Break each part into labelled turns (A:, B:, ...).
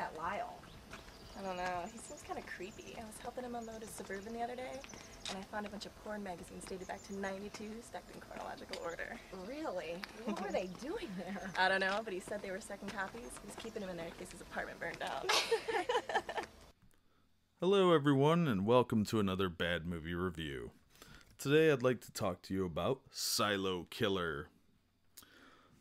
A: that Lyle?
B: I don't know. He seems kind of creepy. I was helping him unload his Suburban the other day, and I found a bunch of porn magazines dated back to '92, stacked in chronological order.
A: Really? What were they doing there?
B: I don't know, but he said they were second copies. He was keeping them in there in case his apartment burned down.
C: Hello everyone, and welcome to another bad movie review. Today I'd like to talk to you about Silo Killer.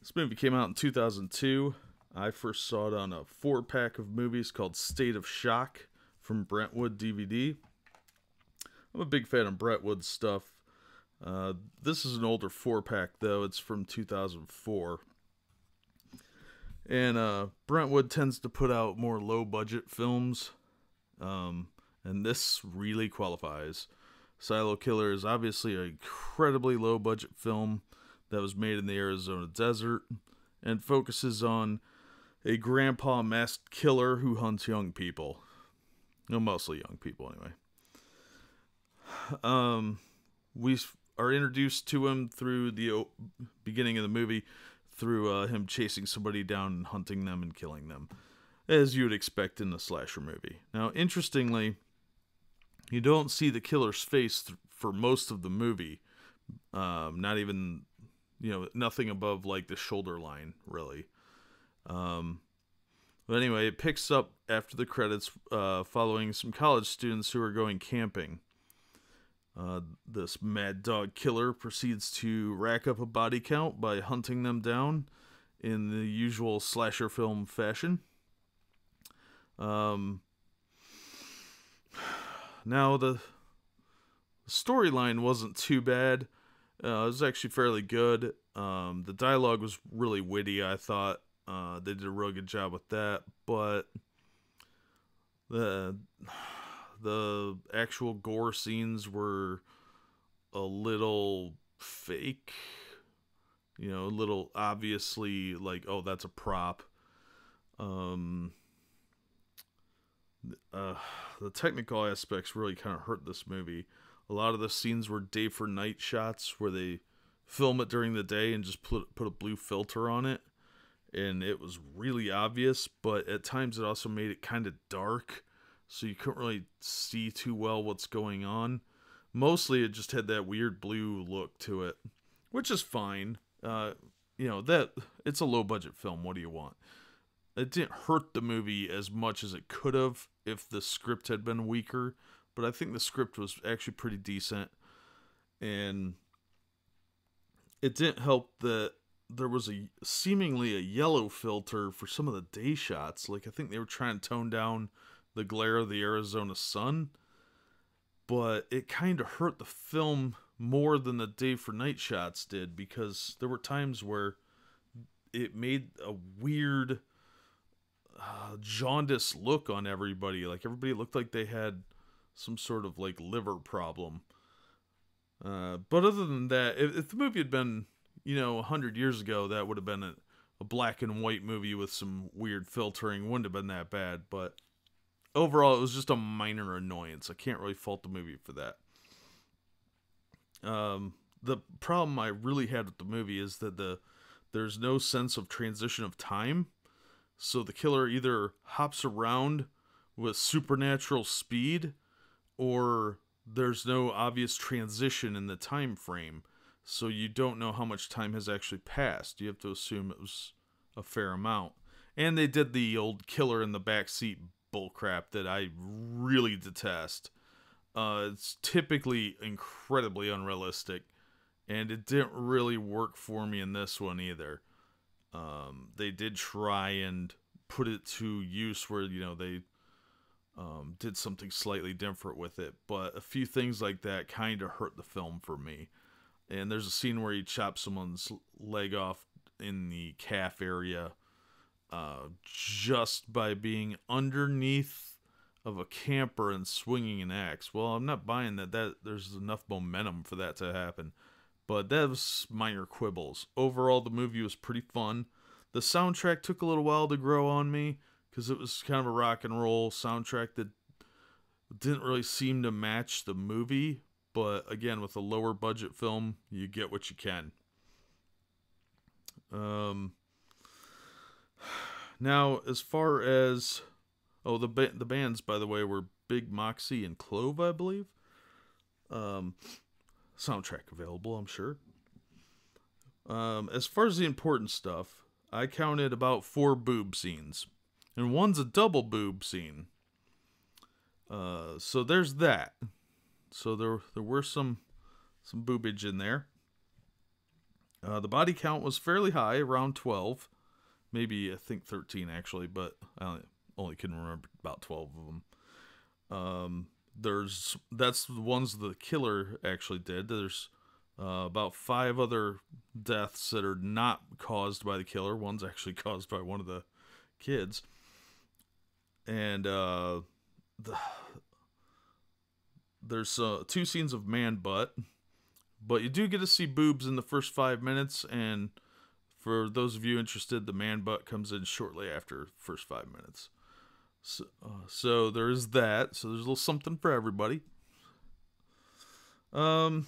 C: This movie came out in 2002. I first saw it on a 4-pack of movies called State of Shock from Brentwood DVD. I'm a big fan of Brentwood stuff. This is an older 4-pack though. It's from 2004. And Brentwood tends to put out more low-budget films. And this really qualifies. Silo Killer is obviously an incredibly low-budget film that was made in the Arizona desert and focuses on a grandpa masked killer who hunts young people. No, mostly young people, anyway. We are introduced to him through the beginning of the movie, through him chasing somebody down and hunting them and killing them, as you would expect in a slasher movie. Now, interestingly, you don't see the killer's face for most of the movie. Not even, nothing above like the shoulder line, really. But anyway, it picks up after the credits, following some college students who are going camping. This mad dog killer proceeds to rack up a body count by hunting them down in the usual slasher film fashion. Now, the storyline wasn't too bad. It was actually fairly good. The dialogue was really witty, I thought. They did a real good job with that. But the actual gore scenes were a little fake. A little obviously like, oh, that's a prop. The technical aspects really kind of hurt this movie. A lot of the scenes were day for night shots where they film it during the day and just put a blue filter on it, and it was really obvious, but at times it also made it kind of dark, so you couldn't really see too well what's going on. Mostly it just had that weird blue look to it, which is fine. That it's a low budget film. What do you want? It didn't hurt the movie as much as it could have if the script had been weaker, but I think the script was actually pretty decent. And it didn't help that there was seemingly a yellow filter for some of the day shots. Like, I think they were trying to tone down the glare of the Arizona sun, but it kind of hurt the film more than the day for night shots did, because there were times where it made a weird jaundice look on everybody. Like, everybody looked like they had some sort of like liver problem. But other than that, if the movie had been 100 years ago, that would have been a black and white movie with some weird filtering. Wouldn't have been that bad, but overall it was just a minor annoyance. I can't really fault the movie for that. The problem I really had with the movie is that there's no sense of transition of time. So the killer either hops around with supernatural speed, or there's no obvious transition in the time frame. So you don't know how much time has actually passed. You have to assume it was a fair amount. And they did the old killer in the backseat bullcrap that I really detest. It's typically incredibly unrealistic, and it didn't really work for me in this one either. They did try and put it to use where, they did something slightly different with it. But a few things like that kind of hurt the film for me. And there's a scene where he chops someone's leg off in the calf area just by being underneath of a camper and swinging an axe. Well, I'm not buying that there's enough momentum for that to happen. But that was minor quibbles. Overall, the movie was pretty fun. The soundtrack took a little while to grow on me, because it was kind of a rock and roll soundtrack that didn't really seem to match the movie. But again, with a lower budget film, you get what you can. Now, as far as Oh, the bands, by the way, were Big Moxie and Clove, I believe. Soundtrack available, I'm sure. As far as the important stuff, I counted about 4 boob scenes, and one's a double boob scene. So there's that. So there were some boobage in there. The body count was fairly high, around 12. Maybe, I think 13 actually, but I only can remember about 12 of them. That's the ones the killer actually did. There's about 5 other deaths that are not caused by the killer. One's actually caused by one of the kids. And there's 2 scenes of man butt. But you do get to see boobs in the first 5 minutes, and for those of you interested, the man butt comes in shortly after the first 5 minutes. So there is that. So there's a little something for everybody. Yeah,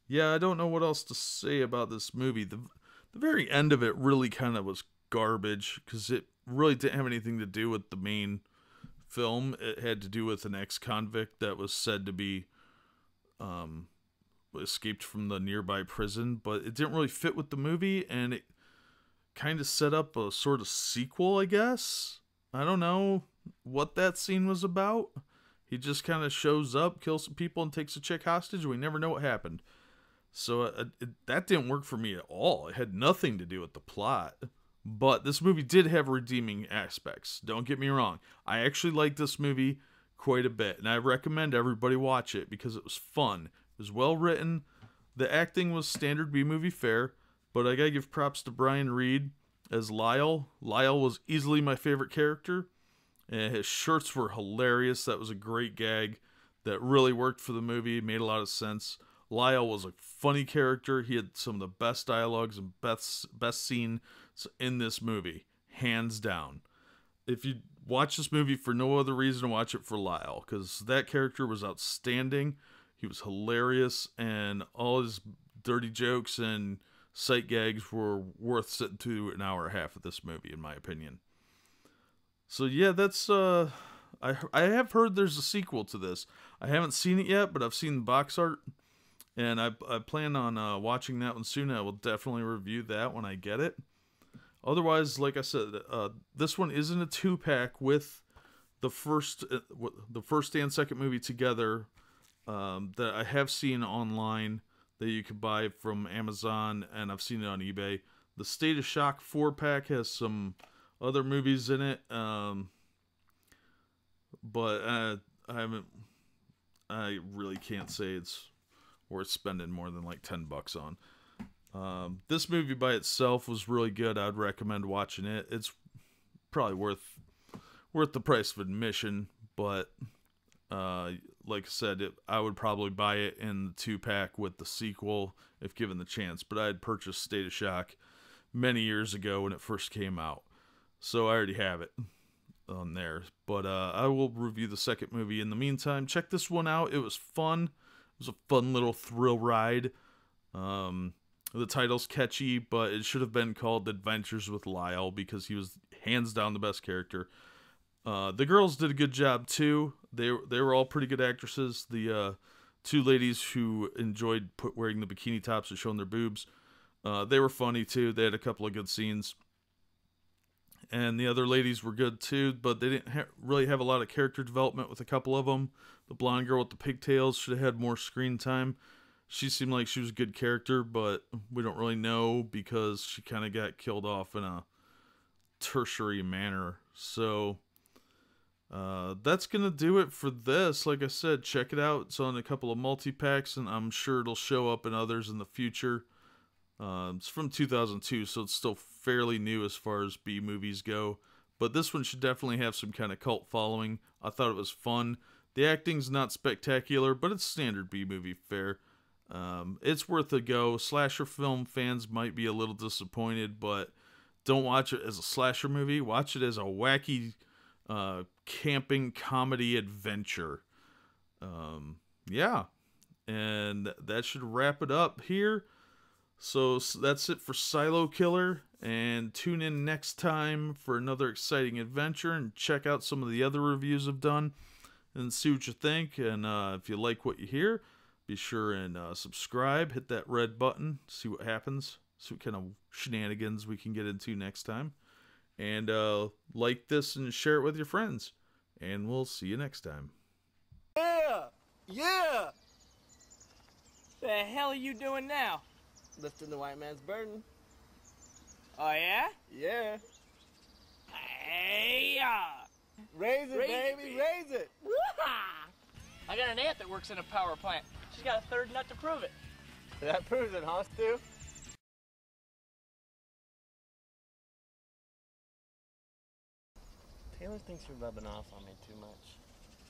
C: I don't know what else to say about this movie. The very end of it really kind of was garbage, because it really didn't have anything to do with the main film. It had to do with an ex-convict that was said to be escaped from the nearby prison, but it didn't really fit with the movie, and it kind of set up a sort of sequel, I guess. I don't know what that scene was about. He just kind of shows up, kills some people, and takes a chick hostage. We never know what happened. So that didn't work for me at all. It had nothing to do with the plot. But this movie did have redeeming aspects. Don't get me wrong. I actually liked this movie quite a bit, and I recommend everybody watch it because it was fun. It was well written. The acting was standard B-movie fare, but I gotta give props to Brian Reid as Lyle. Lyle was easily my favorite character, and his shirts were hilarious. That was a great gag that really worked for the movie. It made a lot of sense. Lyle was a funny character. He had some of the best dialogues and best scene in this movie, hands down. If you watch this movie for no other reason, watch it for Lyle, because that character was outstanding. He was hilarious, and all his dirty jokes and sight gags were worth sitting to an hour and a half of this movie, in my opinion. So yeah, that's I have heard there's a sequel to this. I haven't seen it yet, but I've seen the box art, and I plan on watching that one soon. I will definitely review that when I get it. Otherwise, like I said, this one isn't a 2-pack with the first and second movie together. That I have seen online that you could buy from Amazon, and I've seen it on eBay. The State of Shock 4-pack has some other movies in it, but I really can't say it's worth spending more than like $10 on. This movie by itself was really good. I'd recommend watching it. It's probably worth the price of admission, but like I said, I would probably buy it in the 2-pack with the sequel if given the chance. But I had purchased State of Shock many years ago when it first came out, so I already have it on there. But I will review the second movie in the meantime. Check this one out. It was fun. It was a fun little thrill ride. The title's catchy, but it should have been called Adventures with Lyle, because he was hands down the best character. The girls did a good job too. They were all pretty good actresses. The 2 ladies who enjoyed wearing the bikini tops and showing their boobs, they were funny too. They had a couple of good scenes. And the other ladies were good too, but they didn't really have a lot of character development with a couple of them. The blonde girl with the pigtails should have had more screen time. She seemed like she was a good character, but we don't really know because she kind of got killed off in a tertiary manner. So that's going to do it for this. Like I said, check it out. It's on a couple of multi-packs, and I'm sure it'll show up in others in the future. It's from 2002, so it's still fairly new as far as B movies go. But this one should definitely have some kind of cult following. I thought it was fun. The acting's not spectacular, but it's standard B movie fare. It's worth a go. Slasher film fans might be a little disappointed, but don't watch it as a slasher movie. Watch it as a wacky camping comedy adventure. Yeah, and that should wrap it up here. So that's it for Silo Killer, and tune in next time for another exciting adventure, and check out some of the other reviews I've done and see what you think. And if you like what you hear, be sure and subscribe, hit that red button, see what happens, see what kind of shenanigans we can get into next time. And like this and share it with your friends. And we'll see you next time.
D: Yeah! Yeah!
E: The hell are you doing now?
D: Lifting the white man's burden.
E: Oh, yeah?
D: Yeah.
E: Hey-ya!
D: Raise it, baby, raise it!
E: I got an aunt that works in a power plant. She's got a third nut to prove it.
D: That proves it, huh, Stu? Taylor thinks you're rubbing off on me too much.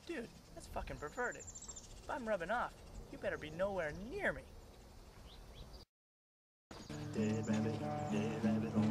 E: Dude, that's fucking perverted. If I'm rubbing off, you better be nowhere near me.
D: Dead rabbit, oh.